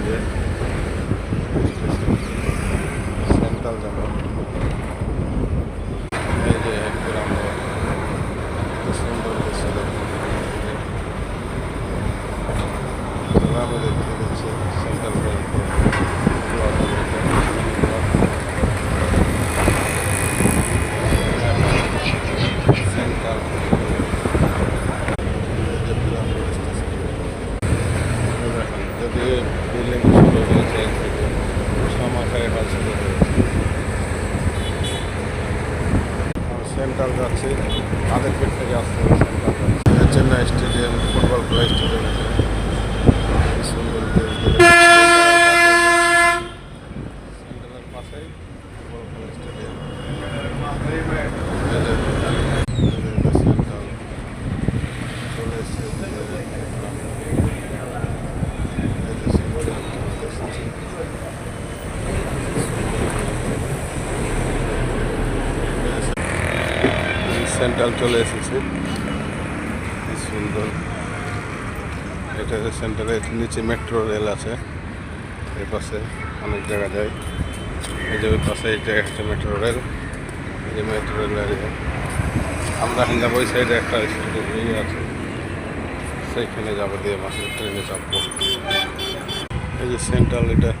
যে সেন্ট্রাল যাব, এই যে আমরা সুন্দর ছিল আমাদের দেখছে সেন্ট্রাল সেন্ট্রাল যদি বিল্ডিং শুরু হয়েছে সমাখায় কাজ শুরু হয়েছে। সেন্ট্রাল যাচ্ছে, তাদের পেট থেকে আসতে হবে সেন্ট্রাল যাচ্ছে। চেন্নাই স্টেডিয়াম, ফুটবল খেলা স্টেডিয়াম আছে, সুন্দর সেন্ট্রালের পাশেই ফুটবল খেলা স্টেডিয়াম। সেন্ট্রাল চলে এসছে। সেন্ট্রাল চলে এসেছে, কি সুন্দর। এটা সেন্ট্রালের নিচে মেট্রো রেল আছে, এর পাশে অনেক জায়গা যায়। এই যে ওই পাশে এটা একটা মেট্রো রেল, এই যে মেট্রো রেল আমরা এখন যাবো ওই সাইডে একটা ইয়ে আছে, সেইখানে যাবো, দিয়ে মাসের ট্রেনে চাপবো। এই যে সেন্ট্রাল, এটা